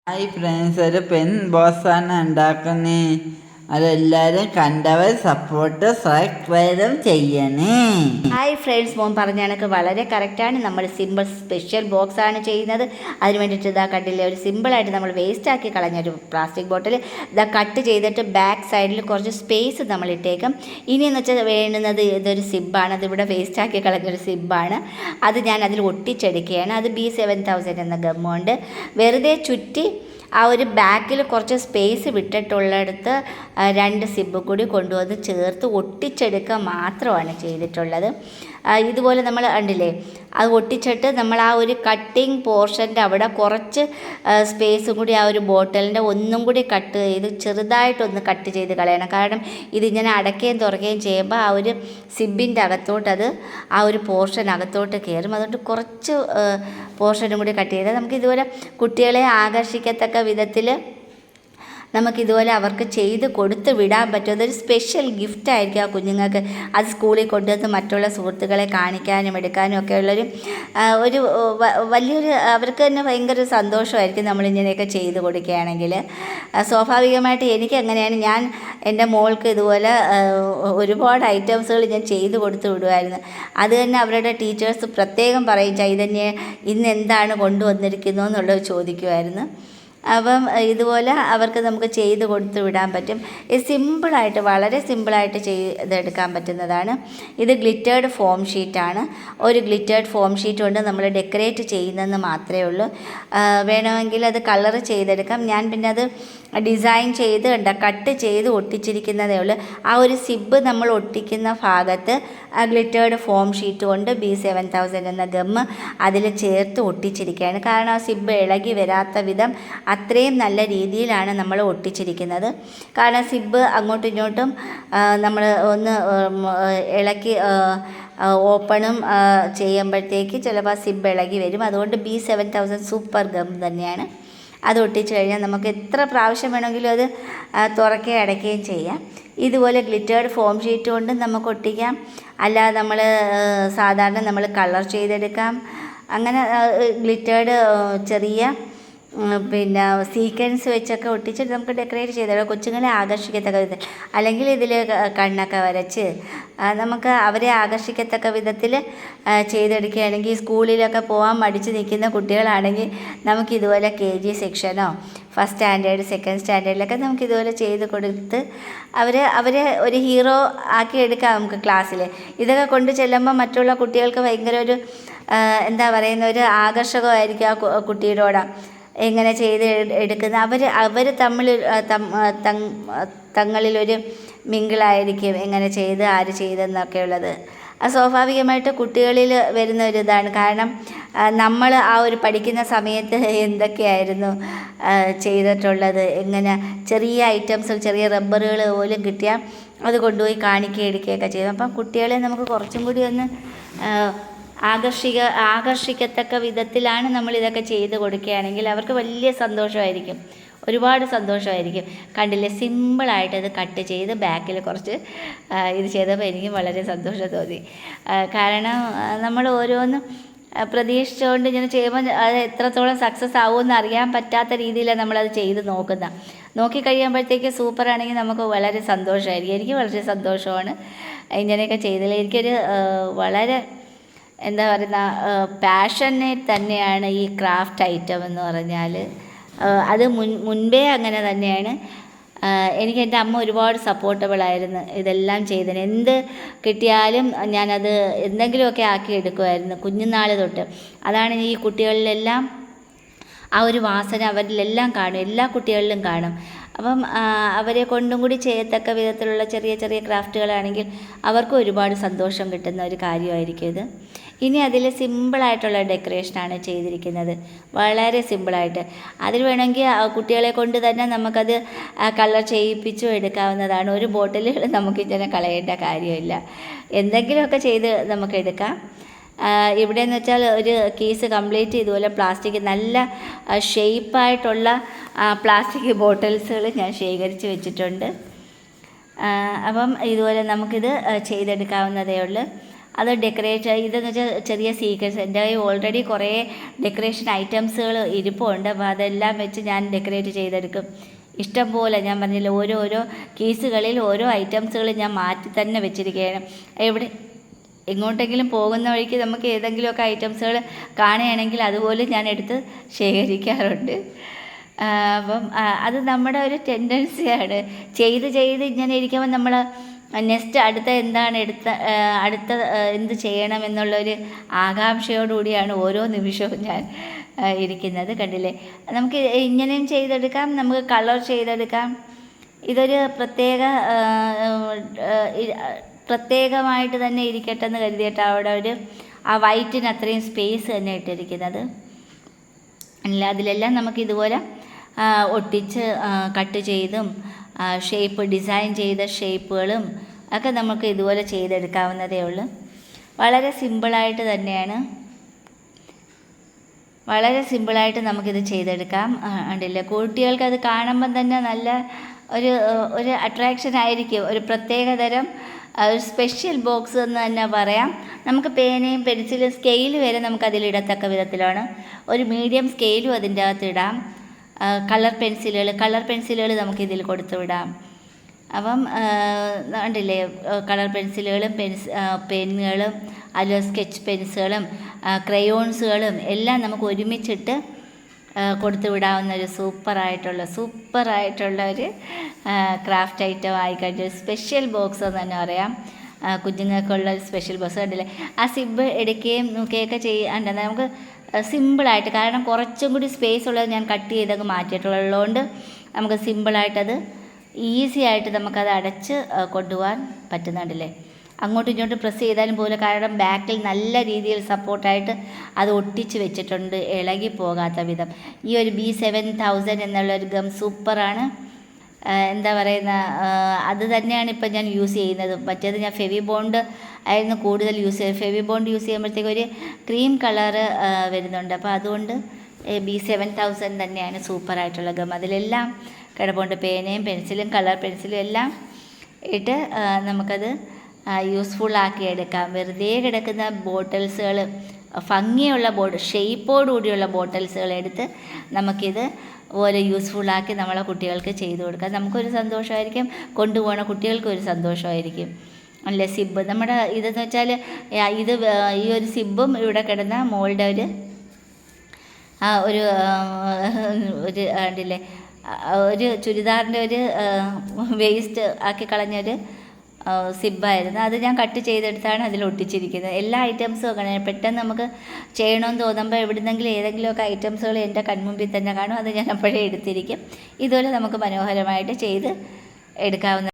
Hi friends, ഒരു pen ബോക്സാണ് ഉണ്ടാക്കുന്നേ. അതെല്ലാവരും കണ്ടവർ സപ്പോർട്ട് സബ്സ്ക്രൈബും ചെയ്യണേ. ഹായ് ഫ്രണ്ട്സ്, മോൻ പറഞ്ഞ കണക്ക് വളരെ കറക്റ്റാണ്. നമ്മൾ സിമ്പിൾ സ്പെഷ്യൽ ബോക്സ് ആണ് ചെയ്യുന്നത്. അതിന് വേണ്ടിയിട്ട് ഇതാ കണ്ടില്ലേ, ഒരു സിമ്പിളായിട്ട് നമ്മൾ വേസ്റ്റ് ആക്കി കളഞ്ഞൊരു പ്ലാസ്റ്റിക് ബോട്ടിൽ ഇതാ കട്ട് ചെയ്തിട്ട് ബാക്ക് സൈഡിൽ കുറച്ച് സ്പേസ് നമ്മൾ ഇട്ടേക്കും. ഇനിയെന്ന് വെച്ചാൽ വേണ്ടുന്നത് ഇതൊരു സിബ്ബാണ്. അതിവിടെ വേസ്റ്റ് ആക്കി കളഞ്ഞൊരു സിബ്ബാണ്. അത് ഞാൻ അതിൽ ഒട്ടിച്ചെടുക്കുകയാണ്. അത് B7000 എന്ന ഗമ്മുണ്ട്. വെറുതെ ചുറ്റി ആ ഒരു ബാക്കിൽ കുറച്ച് സ്പേസ് വിട്ടിട്ടുള്ളിടത്ത് 2 സിബ്ബ് കൂടി കൊണ്ടുവന്ന് ചേർത്ത് ഒട്ടിച്ചെടുക്കുക മാത്രമാണ് ചെയ്തിട്ടുള്ളത്. ഇതുപോലെ നമ്മൾ കണ്ടില്ലേ, അത് ഒട്ടിച്ചിട്ട് നമ്മൾ ആ ഒരു കട്ടിങ് പോർഷൻ്റെ അവിടെ കുറച്ച് സ്പേസും കൂടി ആ ഒരു ബോട്ടിലിൻ്റെ ഒന്നും കൂടി കട്ട് ചെയ്ത് ചെറുതായിട്ടൊന്ന് കട്ട് ചെയ്ത് കളയണം. കാരണം ഇതിങ്ങനെ അടയ്ക്കുകയും തുറക്കുകയും ചെയ്യുമ്പോൾ ആ ഒരു സിബിൻ്റെ അകത്തോട്ട് ആ ഒരു പോർഷൻ അകത്തോട്ട് കയറും. അതുകൊണ്ട് കുറച്ച് പോർഷനും കൂടി കട്ട് ചെയ്താൽ നമുക്ക് ഇതുപോലെ കുട്ടികളെ ആകർഷിക്കത്തക്ക വിധത്തിൽ നമുക്കിതുപോലെ അവർക്ക് ചെയ്ത് കൊടുത്ത് വിടാൻ പറ്റും. അതൊരു സ്പെഷ്യൽ ഗിഫ്റ്റായിരിക്കും ആ കുഞ്ഞുങ്ങൾക്ക്. അത് സ്കൂളിൽ കൊണ്ടുവന്ന് മറ്റുള്ള സുഹൃത്തുക്കളെ കാണിക്കാനും എടുക്കാനും ഒക്കെ ഉള്ളൊരു വലിയൊരു അവർക്ക് തന്നെ ഭയങ്കര സന്തോഷമായിരിക്കും നമ്മളിങ്ങനെയൊക്കെ ചെയ്ത് കൊടുക്കുകയാണെങ്കിൽ. സ്വാഭാവികമായിട്ട് എനിക്ക് അങ്ങനെയാണ്. ഞാൻ എൻ്റെ മോൾക്ക് ഇതുപോലെ ഒരുപാട് ഐറ്റംസുകൾ ഞാൻ ചെയ്ത് കൊടുത്ത് വിടുമായിരുന്നു. അത് തന്നെ അവരുടെ ടീച്ചേഴ്സ് പ്രത്യേകം പറയും, ചൈതന്യ ഇന്ന് എന്താണ് കൊണ്ടുവന്നിരിക്കുന്നത് എന്നുള്ളത് ചോദിക്കുമായിരുന്നു. അപ്പം ഇതുപോലെ അവർക്ക് നമുക്ക് ചെയ്ത് കൊടുത്ത് വിടാൻ പറ്റും. ഇത് സിമ്പിളായിട്ട്, വളരെ സിമ്പിളായിട്ട് ചെയ്തെടുക്കാൻ പറ്റുന്നതാണ്. ഇത് ഗ്ലിറ്റേർഡ് ഫോം ഷീറ്റാണ്. ഒരു ഗ്ലിറ്റേർഡ് ഫോം ഷീറ്റ് കൊണ്ട് നമ്മൾ ഡെക്കറേറ്റ് ചെയ്യുന്നതെന്ന് മാത്രമേ ഉള്ളൂ. വേണമെങ്കിൽ അത് കളർ ചെയ്തെടുക്കാം. ഞാൻ പിന്നെ അത് ഡിസൈൻ ചെയ്ത് കട്ട് ചെയ്ത് ഒട്ടിച്ചിരിക്കുന്നതേ ഉള്ളൂ. ആ ഒരു സിബ്ബ് നമ്മൾ ഒട്ടിക്കുന്ന ഭാഗത്ത് ഗ്ലിറ്റേർഡ് ഫോം ഷീറ്റ് കൊണ്ട് B7000 എന്ന ഗമ്മ് അതിൽ ചേർത്ത് ഒട്ടിച്ചിരിക്കുകയാണ്. കാരണം ആ സിബ്ബ് ഇളകി വരാത്ത വിധം അത്രയും നല്ല രീതിയിലാണ് നമ്മൾ ഒട്ടിച്ചിരിക്കുന്നത്. കാരണം സിബ്ബ് അങ്ങോട്ടും ഇങ്ങോട്ടും നമ്മൾ ഒന്ന് ഇളക്കി ഓപ്പണും ചെയ്യുമ്പോഴത്തേക്ക് ചിലപ്പോൾ സിബ്ബ് ഇളകി വരും. അതുകൊണ്ട് B7000 സൂപ്പർ ഗം തന്നെയാണ്. അത് ഒട്ടിച്ച് കഴിഞ്ഞാൽ നമുക്ക് എത്ര പ്രാവശ്യം വേണമെങ്കിലും അത് തുറക്കുകയും അടയ്ക്കുകയും ചെയ്യാം. ഇതുപോലെ ഗ്ലിറ്റേർഡ് ഫോം ഷീറ്റ് കൊണ്ട് നമുക്ക് ഒട്ടിക്കാം. അല്ലാതെ നമ്മൾ സാധാരണ നമ്മൾ കളർ ചെയ്തെടുക്കാം. അങ്ങനെ ഗ്ലിറ്റേർഡ് ചെറിയ പിന്നെ സീക്വൻസ് വെച്ചൊക്കെ ഒട്ടിച്ചിട്ട് നമുക്ക് ഡെക്കറേറ്റ് ചെയ്തെടുക്കാം, കൊച്ചുങ്ങളെ ആകർഷിക്കത്തക്ക വിധത്തിൽ. അല്ലെങ്കിൽ ഇതിൽ കണ്ണൊക്കെ വരച്ച് നമുക്ക് അവരെ ആകർഷിക്കത്തക്ക വിധത്തിൽ ചെയ്തെടുക്കുകയാണെങ്കിൽ, സ്കൂളിലൊക്കെ പോകാൻ മടിച്ച് നിൽക്കുന്ന കുട്ടികളാണെങ്കിൽ നമുക്കിതുപോലെ KG സെക്ഷനോ ഫസ്റ്റ് സ്റ്റാൻഡേർഡ് സെക്കൻഡ് സ്റ്റാൻഡേർഡിലൊക്കെ നമുക്കിതുപോലെ ചെയ്ത് കൊടുത്ത് അവരെ ഒരു ഹീറോ ആക്കി എടുക്കാം നമുക്ക് ക്ലാസ്സിൽ. ഇതൊക്കെ കൊണ്ട് ചെല്ലുമ്പോൾ മറ്റുള്ള കുട്ടികൾക്ക് ഭയങ്കര ഒരു എന്താ പറയുന്ന ഒരു ആകർഷകമായിരിക്കും ആ കുട്ടിയോട് എങ്ങനെ ചെയ്ത് എടുക്കുന്ന. അവർ തങ്ങളിലൊരു മിങ്കിളായിരിക്കും എങ്ങനെ ചെയ്ത് ആര് ചെയ്തെന്നൊക്കെ ഉള്ളത്. സ്വാഭാവികമായിട്ട് കുട്ടികളിൽ വരുന്ന ഒരു ഇതാണ്. കാരണം നമ്മൾ ആ ഒരു പഠിക്കുന്ന സമയത്ത് എന്തൊക്കെയായിരുന്നു ചെയ്തിട്ടുള്ളത്, എങ്ങനെ ചെറിയ ഐറ്റംസ്, ചെറിയ റബ്ബറുകൾ പോലും കിട്ടിയാൽ അത് കൊണ്ടുപോയി കാണിക്കുകയും എടുക്കുകയൊക്കെ ചെയ്യും. അപ്പം കുട്ടികളെ നമുക്ക് കുറച്ചും കൂടി ഒന്ന് ആകർഷിക്കത്തക്ക വിധത്തിലാണ് നമ്മളിതൊക്കെ ചെയ്ത് കൊടുക്കുകയാണെങ്കിൽ അവർക്ക് വലിയ സന്തോഷമായിരിക്കും, ഒരുപാട് സന്തോഷമായിരിക്കും. കണ്ടില്ലേ, സിമ്പിളായിട്ട് അത് കട്ട് ചെയ്ത് ബാക്കിൽ കുറച്ച് ഇത് ചെയ്തപ്പോൾ എനിക്ക് വളരെ സന്തോഷം തോന്നി. കാരണം നമ്മൾ ഓരോന്നും പ്രതീക്ഷിച്ചുകൊണ്ട് ഇങ്ങനെ ചെയ്യുമ്പോൾ അത് എത്രത്തോളം സക്സസ് ആവുമെന്ന് അറിയാൻ പറ്റാത്ത രീതിയിലാണ് നമ്മളത് ചെയ്ത് നോക്കിക്കഴിയുമ്പോഴത്തേക്ക് സൂപ്പറാണെങ്കിൽ നമുക്ക് വളരെ സന്തോഷമായിരിക്കും. എനിക്ക് വളരെ സന്തോഷമാണ് ഇങ്ങനെയൊക്കെ ചെയ്തതിൽ. എനിക്കൊരു വളരെ എന്താ പറയുന്ന പാഷനേറ്റ് തന്നെയാണ് ഈ ക്രാഫ്റ്റ് ഐറ്റം എന്ന് പറഞ്ഞാൽ. അത് മുൻപേ അങ്ങനെ തന്നെയാണ്. എനിക്ക് എൻ്റെ അമ്മ ഒരുപാട് സപ്പോർട്ടബിളായിരുന്നു ഇതെല്ലാം ചെയ്തതിന്. എന്ത് കിട്ടിയാലും ഞാനത് എന്തെങ്കിലുമൊക്കെ ആക്കി എടുക്കുമായിരുന്നു കുഞ്ഞുനാൾ തൊട്ട്. അതാണ് ഈ കുട്ടികളിലെല്ലാം ആ ഒരു വാസന അവരിലെല്ലാം കാണും, എല്ലാ കുട്ടികളിലും കാണും. അപ്പം അവരെ കൊണ്ടും കൂടി ചെയ്യത്തക്ക വിധത്തിലുള്ള ചെറിയ ചെറിയ ക്രാഫ്റ്റുകളാണെങ്കിൽ അവർക്ക് ഒരുപാട് സന്തോഷം കിട്ടുന്ന ഒരു കാര്യമായിരിക്കും ഇത്. ഇനി അതിൽ സിമ്പിളായിട്ടുള്ള ഡെക്കറേഷനാണ് ചെയ്തിരിക്കുന്നത്, വളരെ സിമ്പിളായിട്ട്. അതിൽ വേണമെങ്കിൽ കുട്ടികളെ കൊണ്ട് തന്നെ നമുക്കത് കളർ ചെയ്യിപ്പിച്ചും എടുക്കാവുന്നതാണ്. ഒരു ബോട്ടിൽ നമുക്കിങ്ങനെ കളയേണ്ട കാര്യമില്ല, എന്തെങ്കിലുമൊക്കെ ചെയ്ത് നമുക്കെടുക്കാം. ഇവിടെയെന്ന് വെച്ചാൽ ഒരു കേസ് കംപ്ലീറ്റ് ഇതുപോലെ പ്ലാസ്റ്റിക്, നല്ല ഷേപ്പായിട്ടുള്ള പ്ലാസ്റ്റിക് ബോട്ടിൽസുകൾ ഞാൻ ശേഖരിച്ച് വെച്ചിട്ടുണ്ട്. അപ്പം ഇതുപോലെ നമുക്കിത് ചെയ്തെടുക്കാവുന്നതേ ഉള്ളൂ. അത് ഡെക്കറേറ്റ് ഇതെന്ന് വെച്ചാൽ ചെറിയ സീക്രട്സ്. എൻ്റെ കയ്യിൽ ഓൾറെഡി കുറേ ഡെക്കറേഷൻ ഐറ്റംസുകൾ ഇരിപ്പുണ്ട്. അപ്പോൾ അതെല്ലാം വെച്ച് ഞാൻ ഡെക്കറേറ്റ് ചെയ്തെടുക്കും. ഇഷ്ടം പോലെ ഞാൻ പറഞ്ഞില്ല, ഓരോ കേസുകളിൽ ഓരോ ഐറ്റംസുകൾ ഞാൻ മാറ്റി തന്നെ വെച്ചിരിക്കുകയാണ്. എങ്ങോട്ടെങ്കിലും പോകുന്ന വഴിക്ക് നമുക്ക് ഏതെങ്കിലുമൊക്കെ ഐറ്റംസുകൾ കാണുകയാണെങ്കിൽ അതുപോലെ ഞാൻ എടുത്ത് ശേഖരിക്കാറുണ്ട്. അപ്പം അത് നമ്മുടെ ഒരു ടെൻഡൻസിയാണ്. ചെയ്ത് ഇങ്ങനെ ഇരിക്കുമ്പോൾ നമ്മൾ നെക്സ്റ്റ് അടുത്ത എന്താണ് അടുത്ത എന്ത് ചെയ്യണം എന്നുള്ളൊരു ആകാംക്ഷയോടുകൂടിയാണ് ഓരോ നിമിഷവും ഞാൻ ഇരിക്കുന്നത്. കണ്ടില്ലേ, നമുക്ക് ഇങ്ങനെയും ചെയ്തെടുക്കാം, നമുക്ക് കളർ ചെയ്തെടുക്കാം. ഇതൊരു പ്രത്യേകമായിട്ട് തന്നെ ഇരിക്കട്ടെ എന്ന് കരുതിയിട്ട് അവിടെ ആ വൈറ്റിന് അത്രയും സ്പേസ് തന്നെ ഇട്ടിരിക്കുന്നത്. അല്ല, അതിലെല്ലാം നമുക്ക് ഇതുപോലെ ഒട്ടിച്ച് കട്ട് ചെയ്തും ഡിസൈൻ ചെയ്ത ഷേപ്പുകളും ഒക്കെ നമുക്ക് ഇതുപോലെ ചെയ്തെടുക്കാവുന്നതേ ഉള്ളൂ. വളരെ സിമ്പിളായിട്ട് നമുക്കിത് ചെയ്തെടുക്കാം. ഉണ്ടല്ലേ, കുട്ടികൾക്ക് അത് കാണുമ്പം തന്നെ നല്ല ഒരു അട്രാക്ഷൻ ആയിരിക്കും. ഒരു പ്രത്യേകതരം ഒരു സ്പെഷ്യൽ ബോക്സ് എന്ന് തന്നെ പറയാം. നമുക്ക് പേനയും പെൻസിലും സ്കെയിൽ വരെ നമുക്കതിലിടത്തക്ക വിധത്തിലാണ്. ഒരു മീഡിയം സ്കെയിലും അതിൻ്റെ അകത്ത് ഇടാം. കളർ പെൻസിലുകൾ നമുക്കിതിൽ കൊടുത്തു വിടാം. അപ്പം കണ്ടില്ലേ, കളർ പെൻസിലുകളും പെന്നുകളും അതുപോലെ സ്കെച്ച് പെൻസുകളും ക്രയോൺസുകളും എല്ലാം നമുക്ക് ഒരുമിച്ചിട്ട് കൊടുത്തു വിടാവുന്ന ഒരു സൂപ്പറായിട്ടുള്ള ഒരു ക്രാഫ്റ്റ് ഐറ്റം ആയിക്കഴിഞ്ഞ ഒരു സ്പെഷ്യൽ ബോക്സ് എന്ന് തന്നെ പറയാം. കുഞ്ഞുങ്ങൾക്കുള്ള ഒരു സ്പെഷ്യൽ ബോക്സ്. കണ്ടില്ലേ, ആ സിബ് എടുക്കുകയും നോക്കുകയൊക്കെ ചെയ്യാണ്ട് നമുക്ക് സിമ്പിളായിട്ട്, കാരണം കുറച്ചും കൂടി സ്പേസ് ഉള്ളത് ഞാൻ കട്ട് ചെയ്തൊക്കെ മാറ്റിയിട്ടുള്ളതുകൊണ്ട് നമുക്ക് സിമ്പിളായിട്ടത് ഈസി ആയിട്ട് നമുക്കത് അടച്ച് കൊണ്ടുപോകാൻ പറ്റുന്നുണ്ടല്ലേ. അങ്ങോട്ടും ഇങ്ങോട്ടും പ്രസ് ചെയ്താലും പോലും, കാരണം ബാക്കിൽ നല്ല രീതിയിൽ സപ്പോർട്ടായിട്ട് അത് ഒട്ടിച്ച് വെച്ചിട്ടുണ്ട്, ഇളകി പോകാത്ത വിധം. ഈ ഒരു B7000 എന്നുള്ളൊരു ഗം സൂപ്പറാണ്. എന്താ പറയുന്ന, അത് തന്നെയാണ് ഇപ്പം ഞാൻ യൂസ് ചെയ്യുന്നത്. മറ്റേത് ഞാൻ ഫെവി ബോണ്ട് ആയിരുന്നു കൂടുതൽ യൂസ് ചെയ്യുന്നത്. ഫെവി ബോണ്ട് യൂസ് ചെയ്യുമ്പോഴത്തേക്ക് ഒരു ക്രീം കളറ് വരുന്നുണ്ട്. അപ്പോൾ അതുകൊണ്ട് B7000 തന്നെയാണ് സൂപ്പറായിട്ടുള്ള ഗം. അതിലെല്ലാം കിടപ്പുണ്ട്, പേനയും പെൻസിലും കളർ പെൻസിലും എല്ലാം ഇട്ട് നമുക്കത് യൂസ്ഫുള്ളാക്കി എടുക്കാം. വെറുതെ കിടക്കുന്ന ബോട്ടിൽസുകൾ, ഭംഗിയുള്ള ഷേപ്പോടുകൂടിയുള്ള ബോട്ടിൽസുകൾ എടുത്ത് നമുക്കിത് പോലെ യൂസ്ഫുള്ളാക്കി നമ്മളെ കുട്ടികൾക്ക് ചെയ്തു കൊടുക്കാം. നമുക്കൊരു സന്തോഷമായിരിക്കും, കൊണ്ടുപോകണ കുട്ടികൾക്കൊരു സന്തോഷമായിരിക്കും. അല്ലേ, സിബ് നമ്മുടെ ഇതെന്ന് വെച്ചാൽ ഈ ഒരു സിബും ഇവിടെ കിടന്ന മോളുടെ ഒരു കണ്ടില്ലേ, ഒരു ചുരിദാറിൻ്റെ ഒരു വേസ്റ്റ് ആക്കി കളഞ്ഞൊരു സിബായിരുന്നു. അത് ഞാൻ കട്ട് ചെയ്തെടുത്താണ് അതിൽ ഒട്ടിച്ചിരിക്കുന്നത്. എല്ലാ ഐറ്റംസും അങ്ങനെ പെട്ടെന്ന് നമുക്ക് ചെയ്യണമെന്ന് തോന്നുമ്പോൾ എവിടുന്നെങ്കിലും ഏതെങ്കിലുമൊക്കെ ഐറ്റംസുകൾ എൻ്റെ കൺമുമ്പിൽ തന്നെ കാണും. അത് ഞാൻ അപ്പോഴേ എടുത്തിരിക്കും. ഇതുപോലെ നമുക്ക് മനോഹരമായിട്ട് ചെയ്ത് എടുക്കാവുന്ന